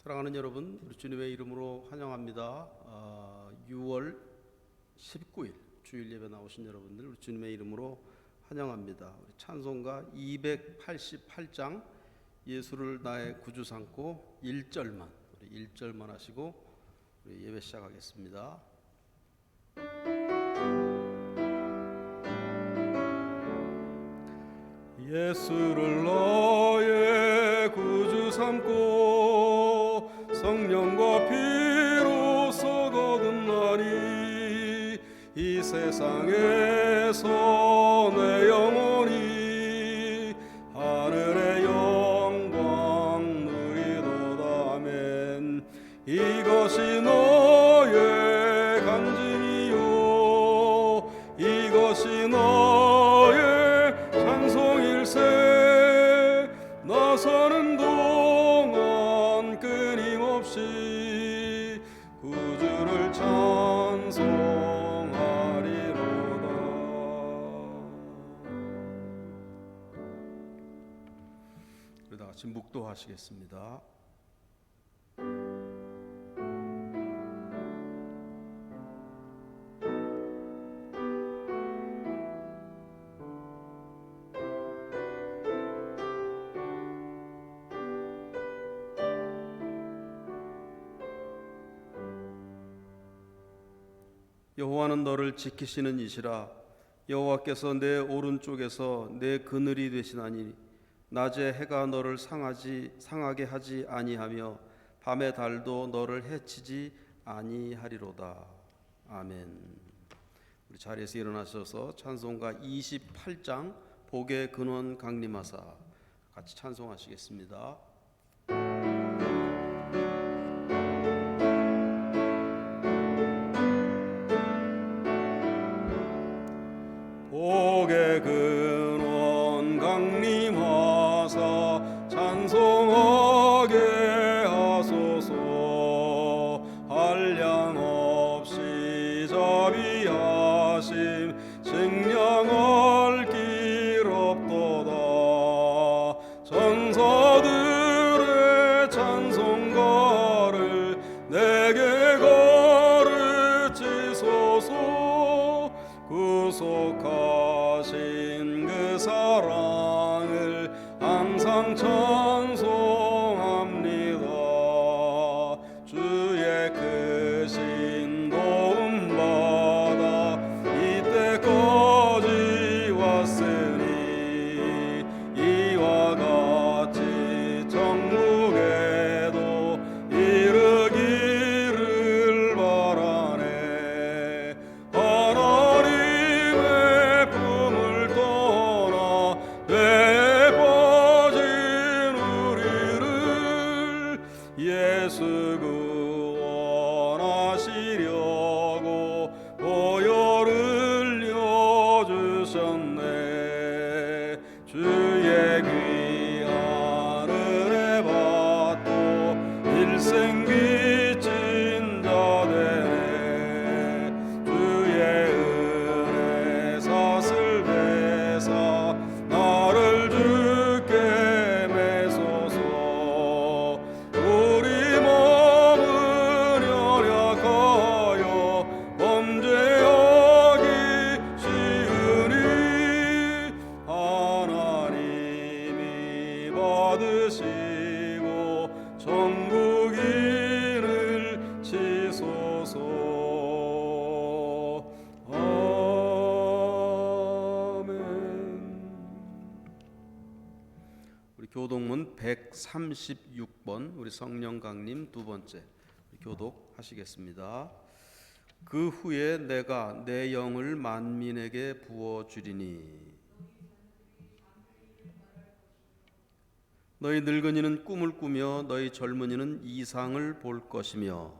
사랑하는 여러분, 우리 주님의 이름으로 환영합니다. 6월 19일 주일 예배 나오신 여러분들 우리 주님의 이름으로 환영합니다. 우리 찬송가 288장 예수를 나의 구주 삼고 1절만 우리 1절만 하시고 우리 예배 시작하겠습니다. 예수를 나의 구주 삼고 성령과 피로써 거듭나니 이 세상에서 내 영혼이 하늘의 영광 누리도다. 아멘. 이것이 너의 간증이요 이것이 너의 찬송일세. 나서는 동안 끊임없이 구주를 찬송하리로다. 우리 다 같이 묵도하시겠습니다. 여호와는 너를 지키시는 이시라. 여호와께서 내 오른쪽에서 내 그늘이 되시나니 낮에 해가 너를 상하게 하지 아니하며 밤의 달도 너를 해치지 아니하리로다. 아멘. 우리 자리에서 일어나셔서 찬송가 28장 복의 근원 강림하사 같이 찬송하시겠습니다. 복의 근원 강림하사 찬송하게 하소서. 한량 없이 자비하심 증량할 길 없도다. 전사들의 찬송가를 내게 가르치소서. 구속하신 그 사랑을 항상 찬송합니다. 주의 크신 도움받아 이때까지 왔으니 이와 같이 천국에도 이르기를 바라네. 하나님의 품을 떠나 배에 빠진 우리를 예수 구원하시려고 보혈을 흘려주셨네. 주의 귀한 은혜 받고 일생 빚진 자 되네. 주의 은혜 사슬 베사 나를 주께 매소서. 우리 몸은 연약하여 범죄하기 쉬우니 하나님이 받으시고 천국 일을 치소서. 아멘. 우리 교독문 136번 우리 성령 강림 두 번째 교독하시겠습니다. 그 후에 내가 내 영을 만민에게 부어 주리니 너희 늙은이는 꿈을 꾸며 너희 젊은이는 이상을 볼 것이며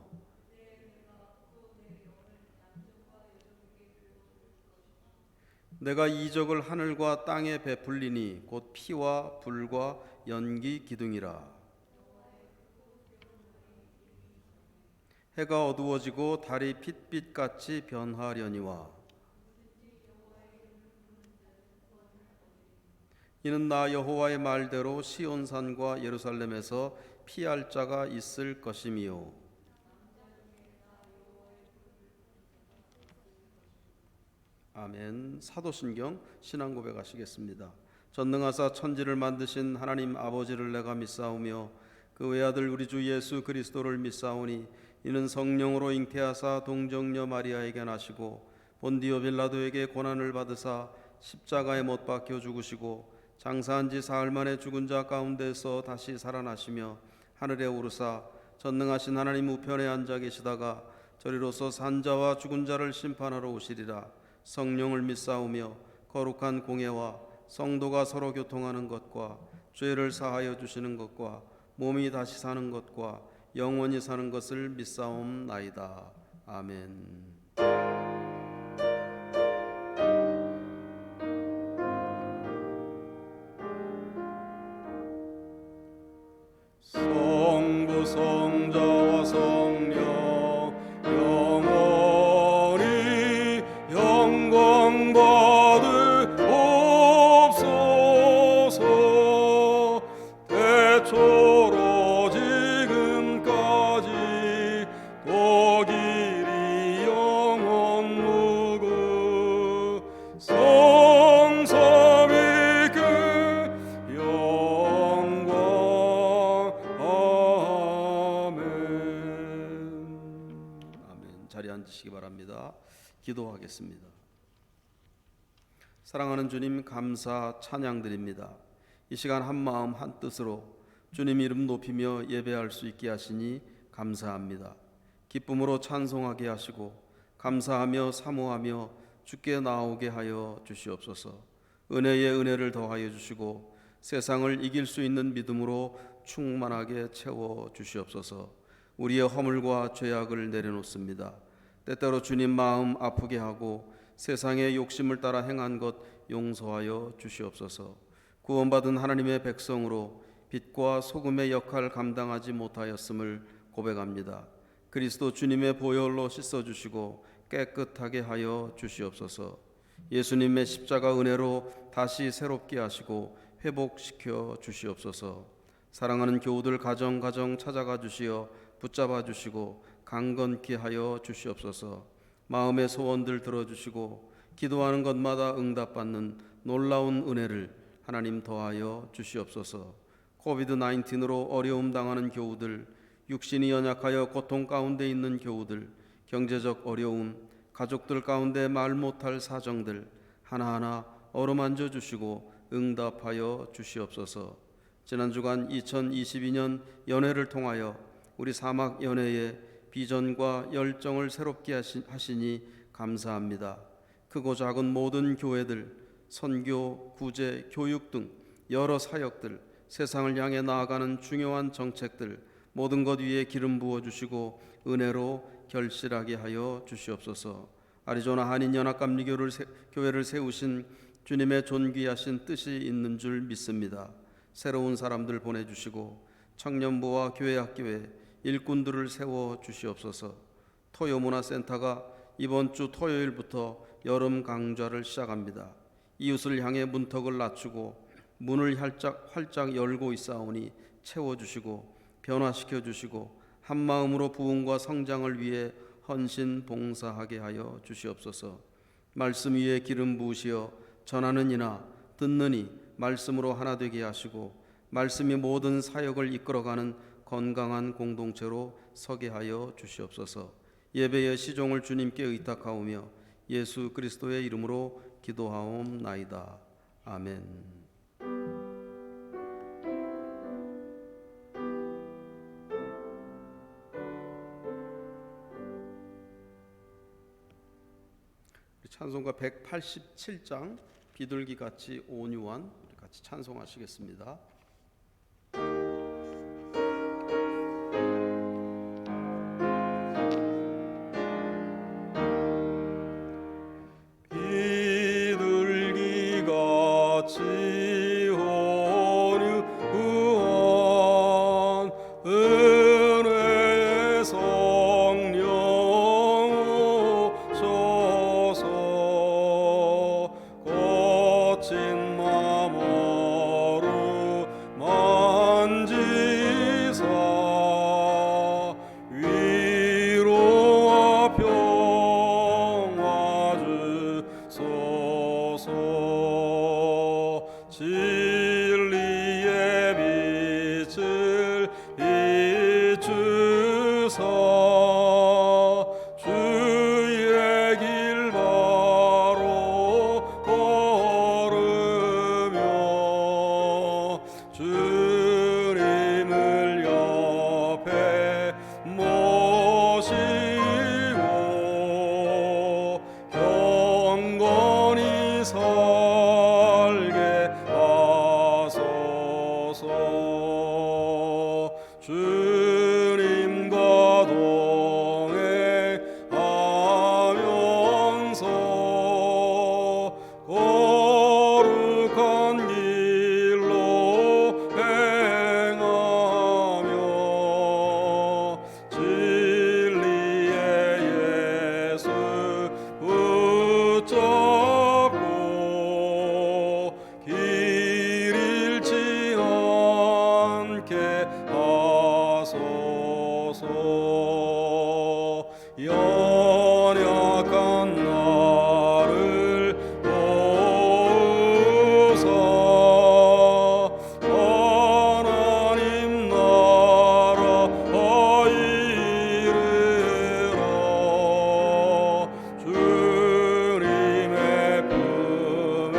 내가 이적을 하늘과 땅에 베풀리니 곧 피와 불과 연기 기둥이라. 해가 어두워지고 달이 핏빛같이 변하려니와 이는 나 여호와의 말대로 시온산과 예루살렘에서 피할 자가 있을 것이미요. 아멘. 사도신경 신앙 고백하시겠습니다. 전능하사 천지를 만드신 하나님 아버지를 내가 믿사오며 그 외아들 우리 주 예수 그리스도를 믿사오니 이는 성령으로 잉태하사 동정녀 마리아에게 나시고 본디오 빌라도에게 고난을 받으사 십자가에 못 박혀 죽으시고 장사한 지 사흘 만에 죽은 자 가운데서 다시 살아나시며 하늘에 오르사 전능하신 하나님 우편에 앉아 계시다가 저리로서 산자와 죽은 자를 심판하러 오시리라. 성령을 믿사오며 거룩한 공예와 성도가 서로 교통하는 것과 죄를 사하여 주시는 것과 몸이 다시 사는 것과 영원히 사는 것을 믿사옵나이다. 아멘. 성부 성자와 성령 영원히 영광 받으옵소서. 태초로 지금까지 독일이 영원 무궁 성삼위 그 영광. 아멘. 자리에 앉으시기 바랍니다. 기도하겠습니다. 사랑하는 주님, 감사 찬양 드립니다. 이 시간 한 마음 한 뜻으로 주님 이름 높이며 예배할 수 있게 하시니 감사합니다. 기쁨으로 찬송하게 하시고 감사하며 사모하며 주께 나오게 하여 주시옵소서. 은혜에 은혜를 더하여 주시고 세상을 이길 수 있는 믿음으로 충만하게 채워 주시옵소서. 우리의 허물과 죄악을 내려놓습니다. 때때로 주님 마음 아프게 하고 세상의 욕심을 따라 행한 것 용서하여 주시옵소서. 구원받은 하나님의 백성으로 빛과 소금의 역할 감당하지 못하였음을 고백합니다. 그리스도 주님의 보혈로 씻어주시고 깨끗하게 하여 주시옵소서. 예수님의 십자가 은혜로 다시 새롭게 하시고 회복시켜 주시옵소서. 사랑하는 교우들 가정 찾아가 주시어 붙잡아 주시고 강건케 하여 주시옵소서. 마음의 소원들 들어주시고 기도하는 것마다 응답받는 놀라운 은혜를 하나님 더하여 주시옵소서. 코비드-19로 어려움 당하는 교우들, 육신이 연약하여 고통 가운데 있는 교우들, 경제적 어려움, 가족들 가운데 말 못할 사정들 하나하나 어루만져 주시고 응답하여 주시옵소서. 지난 주간 2022년 연회를 통하여 우리 사막 연회의 비전과 열정을 새롭게 하시니 감사합니다. 크고 작은 모든 교회들, 선교, 구제, 교육 등 여러 사역들, 세상을 향해 나아가는 중요한 정책들 모든 것 위에 기름 부어주시고 은혜로 결실하게 하여 주시옵소서. 아리조나 한인연합감리교회를 세우신 주님의 존귀하신 뜻이 있는 줄 믿습니다. 새로운 사람들 보내주시고 청년부와 교회학교에 일꾼들을 세워 주시옵소서. 토요문화센터가 이번 주 토요일부터 여름 강좌를 시작합니다. 이웃을 향해 문턱을 낮추고 문을 활짝 열고 있사오니 채워주시고 변화시켜주시고 한마음으로 부흥과 성장을 위해 헌신 봉사하게 하여 주시옵소서. 말씀 위에 기름 부으시어 전하는 이나 듣는 이 말씀으로 하나 되게 하시고 말씀이 모든 사역을 이끌어가는 건강한 공동체로 서게 하여 주시옵소서. 예배의 시종을 주님께 의탁하오며 예수 그리스도의 이름으로 기도하옵나이다. 아멘. 찬송가 187장 비둘기같이 온유한 우리 같이 찬송하시겠습니다. 비둘기같이 온유한 은혜의 성령 오소서. 거친 맘 주님과 동행하면서 거룩한 길로 행하며 진리의 예수 붙잡고 길 잃지 않게 하소서. 연약한 나를 도우사 하나님 나라 이르라. 주님의 품에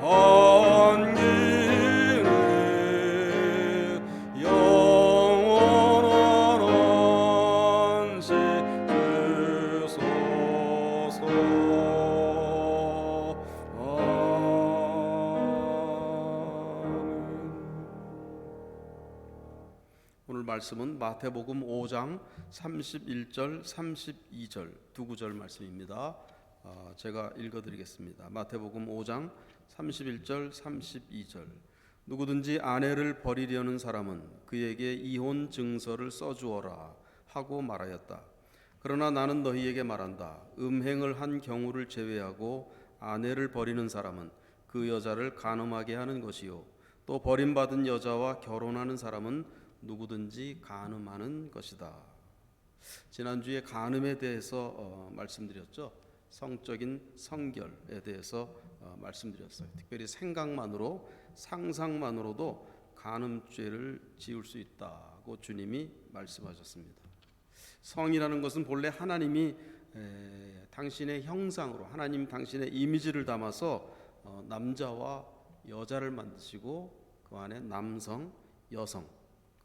안기는 영원한 안식 주소서. 아멘. 오늘 말씀은 마태복음 5장 31절 32절 두 구절 말씀입니다. 제가 읽어드리겠습니다. 마태복음 5장 31절 32절. 누구든지 아내를 버리려는 사람은 그에게 이혼 증서를 써주어라 하고 말하였다. 그러나 나는 너희에게 말한다. 음행을 한 경우를 제외하고 아내를 버리는 사람은 그 여자를 간음하게 하는 것이요, 또 버림받은 여자와 결혼하는 사람은 누구든지 간음하는 것이다. 지난주에 간음에 대해서 말씀드렸죠. 성적인 성결에 대해서 말씀드렸어요. 특별히 생각만으로, 상상만으로도 간음죄를 지을 수 있다고 주님이 말씀하셨습니다. 성이라는 것은 본래 하나님이 당신의 형상으로, 하나님 당신의 이미지를 담아서 남자와 여자를 만드시고 그 안에 남성, 여성,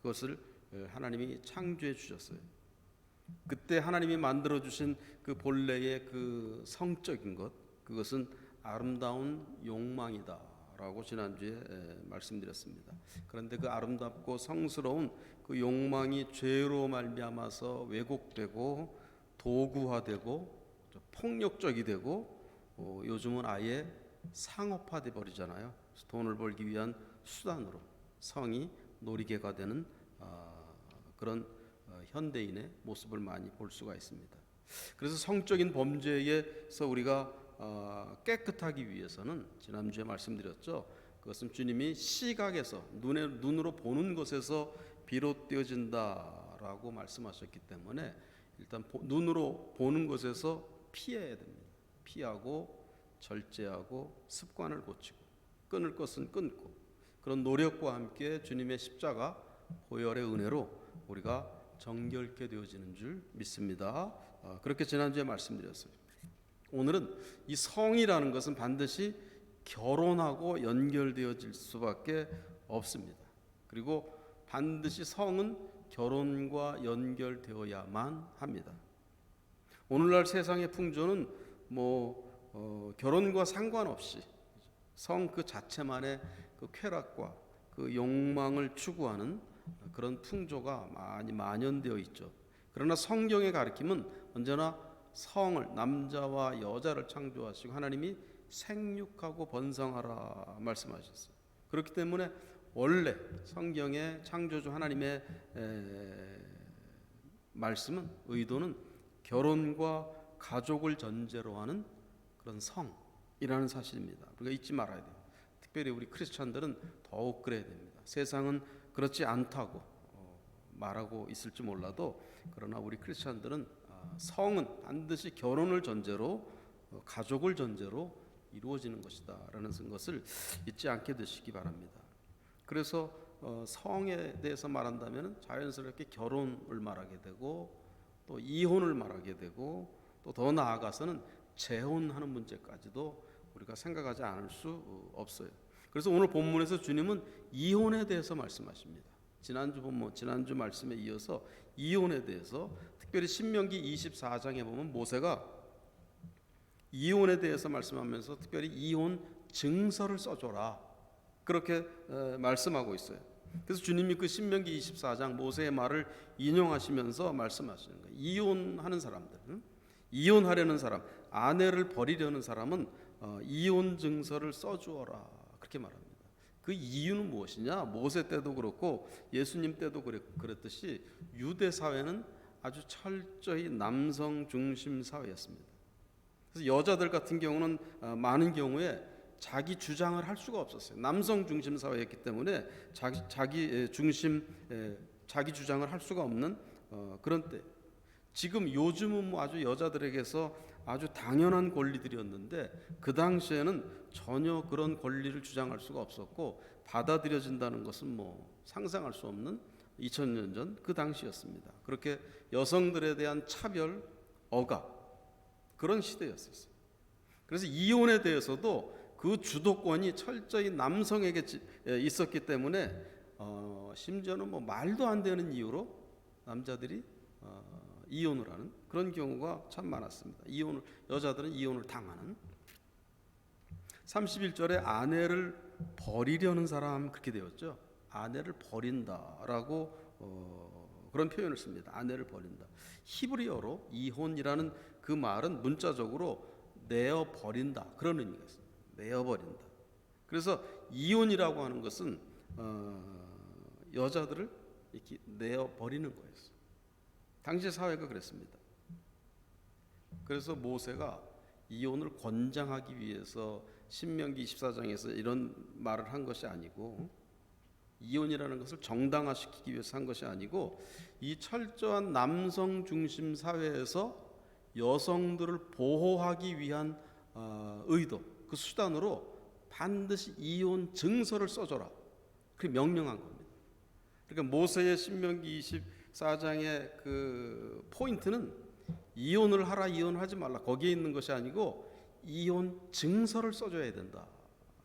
그것을 하나님이 창조해 주셨어요. 그때 하나님이 만들어 주신 그 본래의 그 성적인 것, 그것은 아름다운 욕망이다라고 지난주에 말씀드렸습니다. 그런데 그 아름답고 성스러운 그 욕망이 죄로 말미암아서 왜곡되고 도구화되고 폭력적이 되고 요즘은 아예 상업화돼 버리잖아요. 돈을 벌기 위한 수단으로 성이 놀이개가 되는 그런 현대인의 모습을 많이 볼 수가 있습니다. 그래서 성적인 범죄에서 우리가 깨끗하기 위해서는 지난주에 말씀드렸죠. 그것은 주님이 시각에서 눈으로 보는 것에서 비롯되어진다라고 말씀하셨기 때문에 일단 눈으로 보는 것에서 피해야 됩니다. 피하고 절제하고 습관을 고치고 끊을 것은 끊고 그런 노력과 함께 주님의 십자가 보혈의 은혜로 우리가 정결케 되어지는 줄 믿습니다. 그렇게 지난주에 말씀드렸어요. 오늘은 이 성이라는 것은 반드시 결혼하고 연결되어질 수밖에 없습니다. 그리고 반드시 성은 결혼과 연결되어야만 합니다. 오늘날 세상의 풍조는 결혼과 상관없이 성 그 자체만의 그 쾌락과 그 욕망을 추구하는 그런 풍조가 많이 만연되어 있죠. 그러나 성경의 가르침은 언제나 성을, 남자와 여자를 창조하시고 하나님이 생육하고 번성하라 말씀하셨어요. 그렇기 때문에 원래 성경의 창조주 하나님의 말씀은, 의도는 결혼과 가족을 전제로 하는 그런 성이라는 사실입니다. 우리가 잊지 말아야 돼요. 특별히 우리 크리스찬들은 더욱 그래야 됩니다. 세상은 그렇지 않다고 말하고 있을지 몰라도, 그러나 우리 크리스찬들은 성은 반드시 결혼을 전제로, 가족을 전제로 이루어지는 것이다 라는 것을 잊지 않게 되시기 바랍니다. 그래서 성에 대해서 말한다면 자연스럽게 결혼을 말하게 되고 또 이혼을 말하게 되고 또 더 나아가서는 재혼하는 문제까지도 우리가 생각하지 않을 수 없어요. 그래서 오늘 본문에서 주님은 이혼에 대해서 말씀하십니다. 지난주 말씀에 이어서 이혼에 대해서, 특별히 신명기 24장에 보면 모세가 이혼에 대해서 말씀하면서 특별히 이혼 증서를 써줘라 그렇게 말씀하고 있어요. 그래서 주님이 그 신명기 24장 모세의 말을 인용하시면서 말씀하시는 거예요. 이혼하는 사람들, 이혼하려는 사람, 아내를 버리려는 사람은 이혼 증서를 써주어라, 그렇게 말합니다. 그 이유는 무엇이냐? 모세 때도 그렇고 예수님 때도 그랬듯이 유대 사회는 아주 철저히 남성 중심 사회였습니다. 그래서 여자들 같은 경우는 많은 경우에 자기 주장을 할 수가 없었어요. 남성 중심 사회였기 때문에 자기 주장을 할 수가 없는 그런 때. 지금 요즘은 뭐 아주 여자들에게서 아주 당연한 권리들이었는데 그 당시에는 전혀 그런 권리를 주장할 수가 없었고 받아들여진다는 것은 뭐 상상할 수 없는 2000년 전 그 당시였습니다. 그렇게 여성들에 대한 차별, 억압 그런 시대였었어요. 그래서 이혼에 대해서도 그 주도권이 철저히 남성에게 있었기 때문에 심지어는 뭐 말도 안 되는 이유로 남자들이 이혼을 하는 그런 경우가 참 많았습니다. 여자들은 이혼을 당하는. 31절에 아내를 버리려는 사람 그렇게 되었죠. 아내를 버린다라고 그런 표현을 씁니다. 아내를 버린다. 히브리어로 이혼이라는 그 말은 문자적으로 내어 버린다 그런 의미가 있습니다. 내어 버린다. 그래서 이혼이라고 하는 것은 여자들을 이렇게 내어 버리는 거였어요. 당시 사회가 그랬습니다. 그래서 모세가 이혼을 권장하기 위해서 신명기 24장에서 이런 말을 한 것이 아니고 이혼이라는 것을 정당화시키기 위해서 한 것이 아니고 이 철저한 남성 중심 사회에서 여성들을 보호하기 위한 의도, 그 수단으로 반드시 이혼 증서를 써줘라. 그렇게 명령한 겁니다. 그러니까 모세의 신명기 24장의 그 포인트는 이혼을 하라, 이혼하지 말라 거기에 있는 것이 아니고 이혼 증서를 써줘야 된다.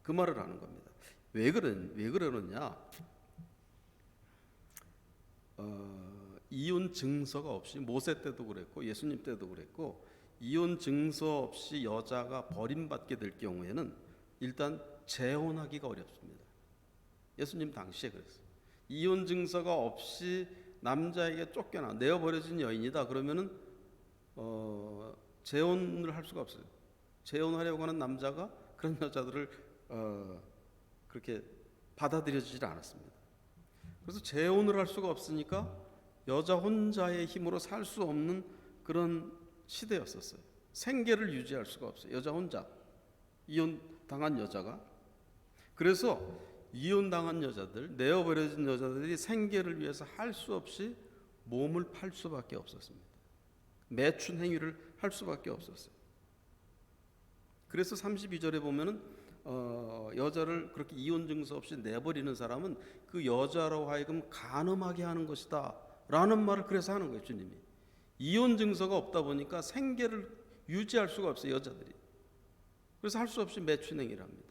그 말을 하는 겁니다. 왜 그러느냐? 이혼 증서가 없이 모세 때도 그랬고 예수님 때도 그랬고 이혼 증서 없이 여자가 버림받게 될 경우에는 일단 재혼하기가 어렵습니다. 예수님 당시에 그랬어요. 이혼 증서가 없이 남자에게 쫓겨나 내어버려진 여인이다 그러면은 재혼을 할 수가 없어요. 재혼하려고 하는 남자가 그런 여자들을 그렇게 받아들여지질 않았습니다. 그래서 재혼을 할 수가 없으니까 여자 혼자의 힘으로 살 수 없는 그런 시대였었어요. 생계를 유지할 수가 없어요. 여자 혼자 이혼 당한 여자가. 그래서 이혼 당한 여자들, 내어버려진 여자들이 생계를 위해서 할 수 없이 몸을 팔 수밖에 없었습니다. 매춘 행위를 할 수밖에 없었어요. 그래서 32절에 보면은 여자를 그렇게 이혼 증서 없이 내버리는 사람은 그 여자로 하여금 간음하게 하는 것이다 라는 말을 그래서 하는 거예요. 주님이 이혼 증서가 없다 보니까 생계를 유지할 수가 없어요. 여자들이. 그래서 할 수 없이 매춘 행위를 합니다.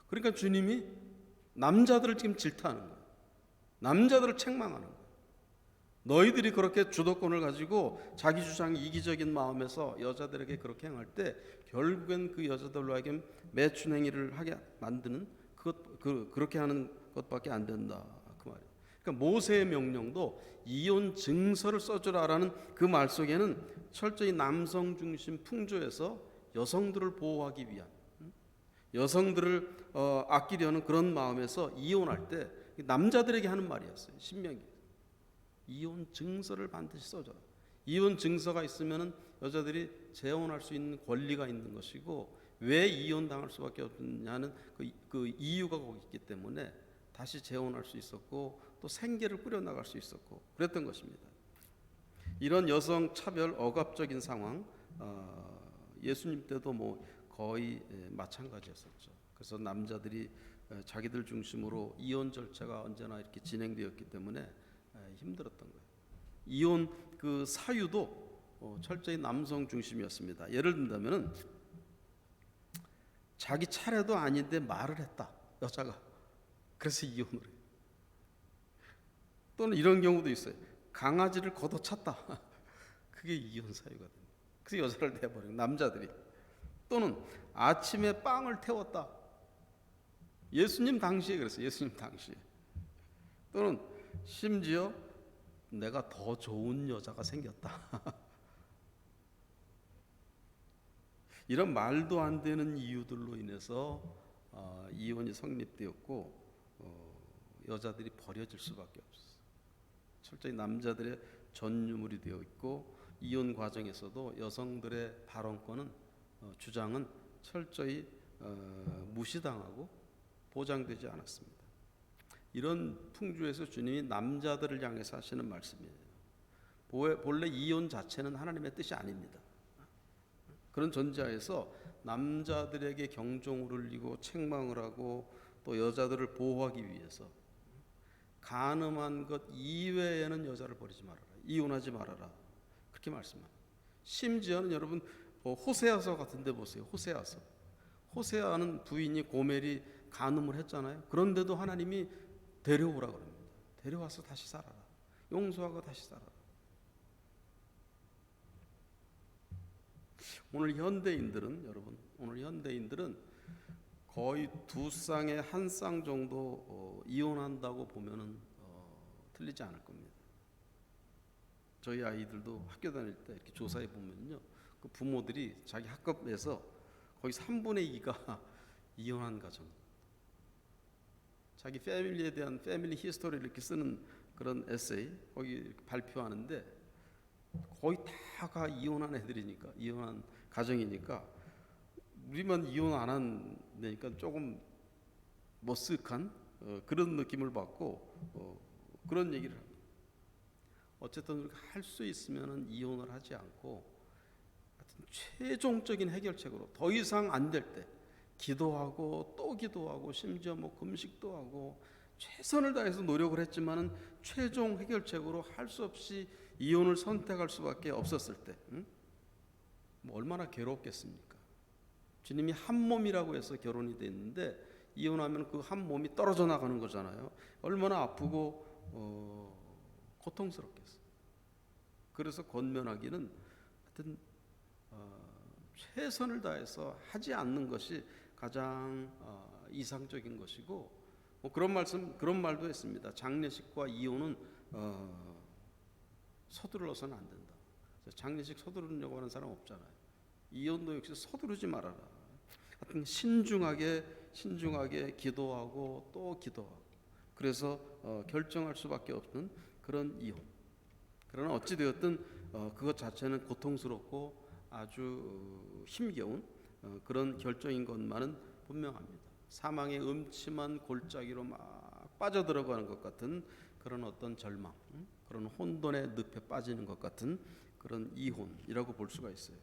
그러니까 주님이 남자들을 지금 질타하는 거예요. 남자들을 책망하는 거예요. 너희들이 그렇게 주도권을 가지고 자기 주장이 이기적인 마음에서 여자들에게 그렇게 행할 때 결국엔 그 여자들로 하여금 매춘 행위를 하게 만드는 그렇게 하는 것밖에 안 된다 그 말이에요. 그러니까 모세의 명령도 이혼 증서를 써주라라는 그 말 속에는 철저히 남성 중심 풍조에서 여성들을 보호하기 위한 여성들을 아끼려는 그런 마음에서 이혼할 때 남자들에게 하는 말이었어요. 신명기. 이혼 증서를 반드시 써줘라. 이혼 증서가 있으면은 여자들이 재혼할 수 있는 권리가 있는 것이고 왜 이혼 당할 수밖에 없느냐는 그 이유가 거기 있기 때문에 다시 재혼할 수 있었고 또 생계를 꾸려나갈 수 있었고 그랬던 것입니다. 이런 여성 차별 억압적인 상황 예수님 때도 뭐 거의 마찬가지였었죠. 그래서 남자들이 자기들 중심으로 이혼 절차가 언제나 이렇게 진행되었기 때문에 힘들었던 거예요. 이혼 그 사유도 철저히 남성 중심이었습니다. 예를 든다면은 자기 차례도 아닌데 말을 했다 여자가. 그래서 이혼을 해요. 또는 이런 경우도 있어요. 강아지를 걷어찼다. 그게 이혼 사유가 됩니다. 그래서 여자를 내버리고 남자들이. 또는 아침에 빵을 태웠다. 예수님 당시에 그랬어요. 예수님 당시에. 또는 심지어 내가 더 좋은 여자가 생겼다. 이런 말도 안 되는 이유들로 인해서 이혼이 성립되었고 여자들이 버려질 수밖에 없었어요. 철저히 남자들의 전유물이 되어 있고 이혼 과정에서도 여성들의 발언권은 주장은 철저히 무시당하고 보장되지 않았습니다. 이런 풍조에서 주님이 남자들을 향해서 하시는 말씀이에요. 본래 이혼 자체는 하나님의 뜻이 아닙니다. 그런 전제하에서 남자들에게 경종을 울리고 책망을 하고 또 여자들을 보호하기 위해서 가늠한 것 이외에는 여자를 버리지 말아라, 이혼하지 말아라, 그렇게 말씀합니다. 심지어는 여러분 호세아서 같은 데 보세요. 호세아는 부인이 고멜이 간음을 했잖아요. 그런데도 하나님이 데려오라 그럽니다. 데려와서 다시 살아라, 용서하고 다시 살아라. 오늘 현대인들은 거의 두 쌍에 한 쌍 정도 이혼한다고 보면은 틀리지 않을 겁니다. 저희 아이들도 학교 다닐 때 이렇게 조사해 보면요, 그 부모들이 자기 학급에서 거의 3분의 2가 이혼한 가정, 자기 패밀리에 대한 패밀리 히스토리를 이렇게 쓰는 그런 에세이 거기 발표하는데 거의 다가 이혼한 애들이니까, 이혼한 가정이니까 우리만 이혼 안 한다니까 조금 머쓱한 그런 느낌을 받고 그런 얘기를 합니다. 어쨌든 할 수 있으면 이혼을 하지 않고 하여튼 최종적인 해결책으로 더 이상 안 될 때 기도하고 또 기도하고 심지어 금식도 하고 최선을 다해서 노력을 했지만은 최종 해결책으로 할 수 없이 이혼을 선택할 수밖에 없었을 때 얼마나 괴롭겠습니까? 주님이 한 몸이라고 해서 결혼이 됐는데 이혼하면 그 한 몸이 떨어져 나가는 거잖아요. 얼마나 아프고 고통스럽겠어요. 그래서 권면하기는 하여튼 최선을 다해서 하지 않는 것이 가장 이상적인 것이고 그런 말도 했습니다. 장례식과 이혼은 서두르서는 안 된다. 장례식 서두르려고 하는 사람 없잖아요. 이혼도 역시 서두르지 말아라. 하여튼 신중하게 기도하고 또 기도하고 그래서 결정할 수밖에 없는 그런 이혼. 그러나 어찌 되었든 그것 자체는 고통스럽고 아주 힘겨운 그런 결정인 것만은 분명합니다. 사망의 음침한 골짜기로 막 빠져들어가는 것 같은 그런 어떤 절망, 그런 혼돈의 늪에 빠지는 것 같은 그런 이혼이라고 볼 수가 있어요.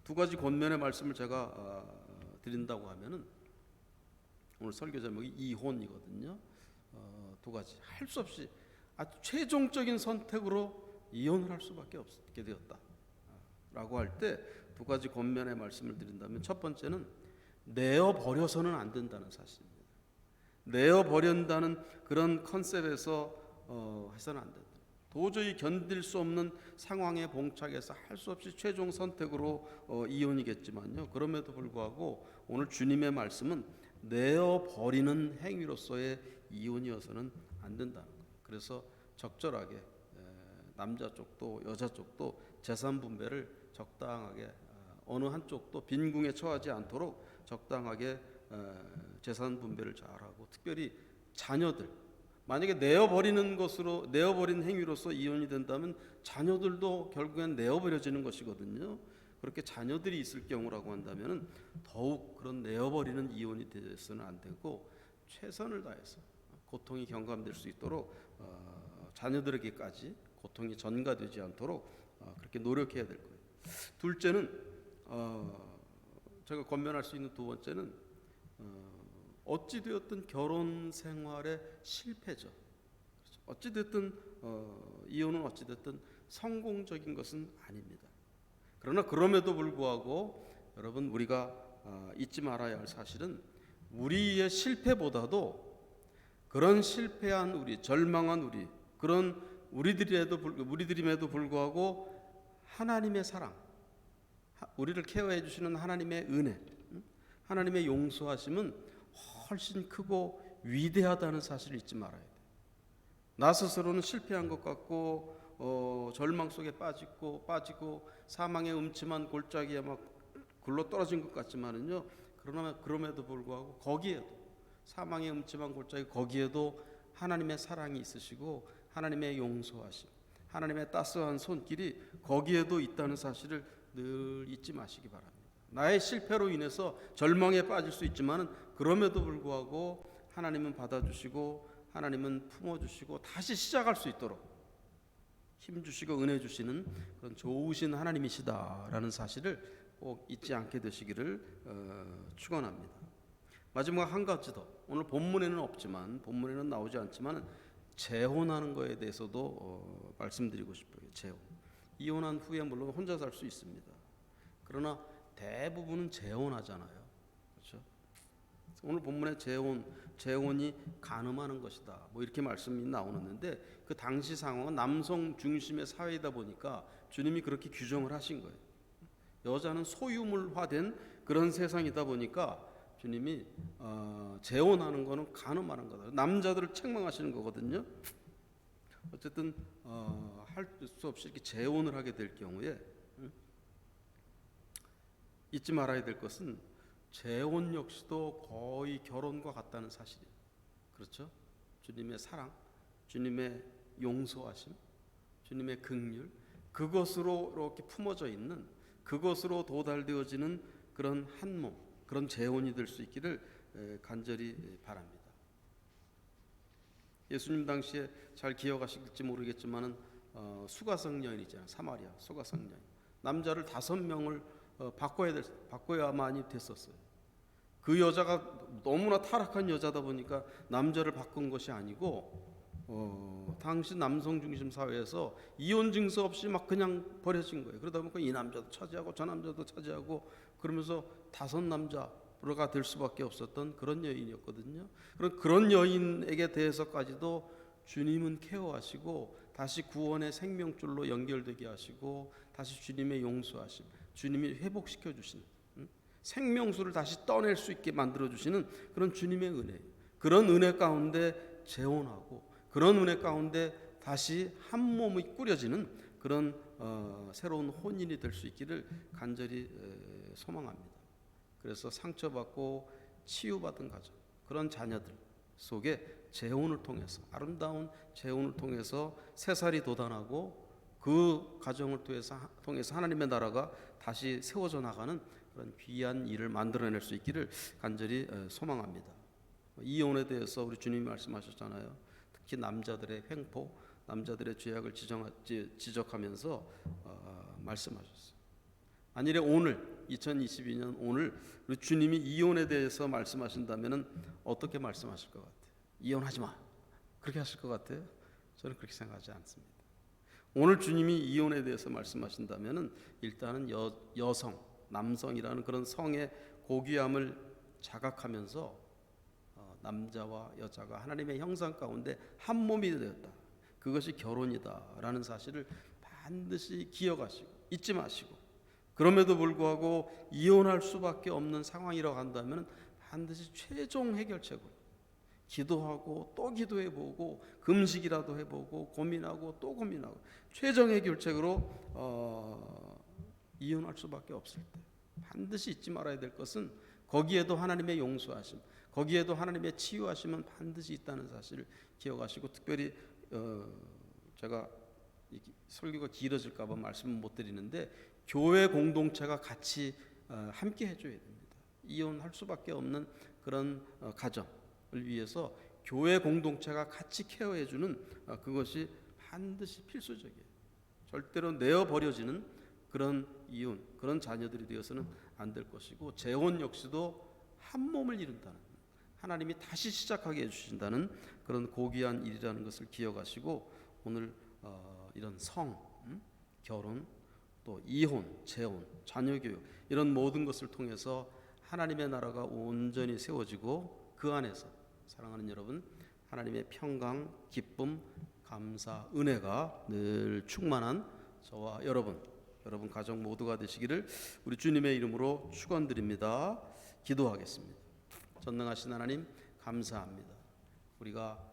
두 가지 권면의 말씀을 제가 드린다고 하면은 오늘 설교 제목이 이혼이거든요. 두 가지 할 수 없이 아주 최종적인 선택으로 이혼을 할 수밖에 없게 되었다라고 할 때 두 가지 권면의 말씀을 드린다면 첫 번째는 내어 버려서는 안 된다는 사실입니다. 내어 버린다는 그런 컨셉에서 해서는 안 된다. 도저히 견딜 수 없는 상황에 봉착해서 할 수 없이 최종 선택으로 이혼이겠지만요. 그럼에도 불구하고 오늘 주님의 말씀은 내어 버리는 행위로서의 이혼이어서는 안 된다는 거예요. 그래서 적절하게 남자 쪽도 여자 쪽도 재산 분배를 적당하게 어느 한쪽도 빈궁에 처하지 않도록 적당하게 재산 분배를 잘하고 특별히 자녀들 만약에 내어버린 행위로서 이혼이 된다면 자녀들도 결국엔 내어버려지는 것이거든요. 그렇게 자녀들이 있을 경우라고 한다면 더욱 그런 내어버리는 이혼이 되어서는 안 되고 최선을 다해서 고통이 경감될 수 있도록 자녀들에게까지 고통이 전가되지 않도록 그렇게 노력해야 될 거예요. 둘째는 제가 권면할 수 있는 두 번째는 어찌 되었든 결혼 생활의 실패죠. 어찌 됐든 이혼은 어찌 됐든 성공적인 것은 아닙니다. 그러나 그럼에도 불구하고 여러분 우리가 잊지 말아야 할 사실은 우리의 실패보다도 그런 실패한 우리, 절망한 우리, 그런 우리들임에도 불구하고 하나님의 사랑, 우리를 케어해 주시는 하나님의 은혜, 하나님의 용서하심은 훨씬 크고 위대하다는 사실을 잊지 말아야 돼요. 나 스스로는 실패한 것 같고 절망 속에 빠지고 사망의 음침한 골짜기에 막 굴러 떨어진 것 같지만은요. 그럼에도 불구하고 거기에도 사망의 음침한 골짜기 거기에도 하나님의 사랑이 있으시고 하나님의 용서하심, 하나님의 따스한 손길이 거기에도 있다는 사실을 늘 잊지 마시기 바랍니다. 나의 실패로 인해서 절망에 빠질 수 있지만은 그럼에도 불구하고 하나님은 받아주시고 하나님은 품어주시고 다시 시작할 수 있도록 힘 주시고 은혜 주시는 그런 좋으신 하나님이시다라는 사실을 꼭 잊지 않게 되시기를 축원합니다. 마지막 한 가지 더, 오늘 본문에는 없지만 본문에는 나오지 않지만 재혼하는 거에 대해서도 말씀드리고 싶어요. 재혼. 이혼한 후에 물론 혼자 살 수 있습니다. 그러나 대부분은 재혼하잖아요. 그렇죠? 오늘 본문에 재혼이 간음하는 것이다. 뭐 이렇게 말씀이 나오는데 그 당시 상황은 남성 중심의 사회이다 보니까 주님이 그렇게 규정을 하신 거예요. 여자는 소유물화된 그런 세상이다 보니까 주님이 재혼하는 거는 간음하는 거다. 남자들을 책망하시는 거거든요. 어쨌든 할 수 없이 이렇게 재혼을 하게 될 경우에 잊지 말아야 될 것은 재혼 역시도 거의 결혼과 같다는 사실이에요. 그렇죠? 주님의 사랑, 주님의 용서하심, 주님의 긍휼, 그것으로 이렇게 품어져 있는, 그것으로 도달되어지는 그런 한 몸, 그런 재혼이 될 수 있기를 간절히 바랍니다. 예수님 당시에 잘 기억하실지 모르겠지만은 수가성 여인이잖아요. 사마리아 수가성 여인. 남자를 5명을 바꿔야만이 됐었어요. 그 여자가 너무나 타락한 여자다 보니까 남자를 바꾼 것이 아니고 당시 남성 중심 사회에서 이혼 증서 없이 막 그냥 버려진 거예요. 그러다 보니까 이 남자도 차지하고 저 남자도 차지하고 그러면서 5남자가 될 수밖에 없었던 그런 여인이었거든요. 그런 여인에게 대해서까지도 주님은 케어하시고 다시 구원의 생명줄로 연결되게 하시고 다시 주님의 용서하심, 주님이 회복시켜 주시는 생명수를 다시 떠낼 수 있게 만들어 주시는 그런 주님의 은혜, 그런 은혜 가운데 재혼하고 그런 은혜 가운데 다시 한 몸이 꾸려지는 그런 새로운 혼인이 될 수 있기를 간절히 소망합니다. 그래서 상처받고 치유받은 가정, 그런 자녀들 속에 재혼을 통해서, 아름다운 재혼을 통해서 새살이 돋아나고 그 가정을 통해서 하나님의 나라가 다시 세워져 나가는 그런 귀한 일을 만들어낼 수 있기를 간절히 소망합니다. 이혼에 대해서 우리 주님이 말씀하셨잖아요. 특히 남자들의 횡포, 남자들의 죄악을 지적하면서 말씀하셨어요. 만일에 오늘 2022년 오늘 우리 주님이 이혼에 대해서 말씀하신다면 어떻게 말씀하실 것 같아요? 이혼하지 마, 그렇게 하실 것 같아요? 저는 그렇게 생각하지 않습니다. 오늘 주님이 이혼에 대해서 말씀하신다면 일단은 여성, 남성이라는 그런 성의 고귀함을 자각하면서 남자와 여자가 하나님의 형상 가운데 한 몸이 되었다, 그것이 결혼이다라는 사실을 반드시 기억하시고 잊지 마시고, 그럼에도 불구하고 이혼할 수밖에 없는 상황이라고 한다면 반드시 최종 해결책으로 기도하고 또 기도해보고 금식이라도 해보고 고민하고 또 고민하고 최종 해결책으로 이혼할 수밖에 없을 때 반드시 잊지 말아야 될 것은 거기에도 하나님의 용서하심, 거기에도 하나님의 치유하심은 반드시 있다는 사실을 기억하시고, 특별히 제가 설교가 길어질까 봐 말씀을 못 드리는데 교회 공동체가 같이 함께 해줘야 됩니다. 이혼할 수밖에 없는 그런 가정을 위해서 교회 공동체가 같이 케어해주는 그것이 반드시 필수적이에요. 절대로 내어버려지는 그런 이혼, 그런 자녀들이 되어서는 안 될 것이고, 재혼 역시도 한 몸을 이룬다는, 하나님이 다시 시작하게 해주신다는 그런 고귀한 일이라는 것을 기억하시고, 오늘 이런 성, 결혼, 또 이혼, 재혼, 자녀교육 이런 모든 것을 통해서 하나님의 나라가 온전히 세워지고 그 안에서 사랑하는 여러분, 하나님의 평강, 기쁨, 감사, 은혜가 늘 충만한 저와 여러분 가정 모두가 되시기를 우리 주님의 이름으로 축원드립니다. 기도하겠습니다. 전능하신 하나님 감사합니다. 우리가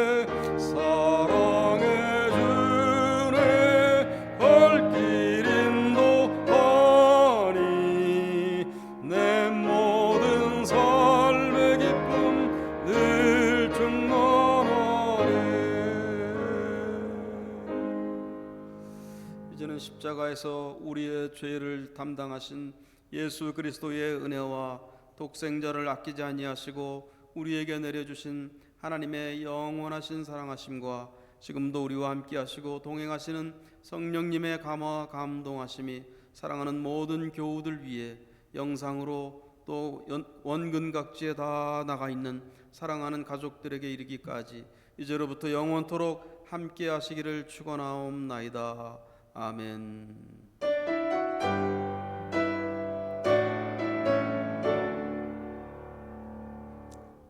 이제는 십자가에서 우리의 죄를 담당하신 예수 그리스도의 은혜와 독생자를 아끼지 아니하시고 우리에게 내려주신 하나님의 영원하신 사랑하심과 지금도 우리와 함께 하시고 동행하시는 성령님의 감화 감동하심이 사랑하는 모든 교우들 위해 영상으로 또 원근각지에 다 나가 있는 사랑하는 가족들에게 이르기까지 이제로부터 영원토록 함께 하시기를 축원하옵나이다. 아멘.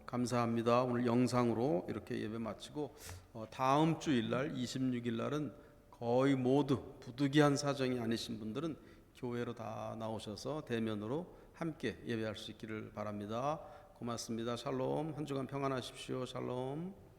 감사합니다. 오늘 영상으로 이렇게 예배 마치고 다음 주일날 26일 날은 거의 모두 부득이한 사정이 아니신 분들은 교회로 다 나오셔서 대면으로 함께 예배할 수 있기를 바랍니다. 고맙습니다. 샬롬. 한 주간 평안하십시오. 샬롬.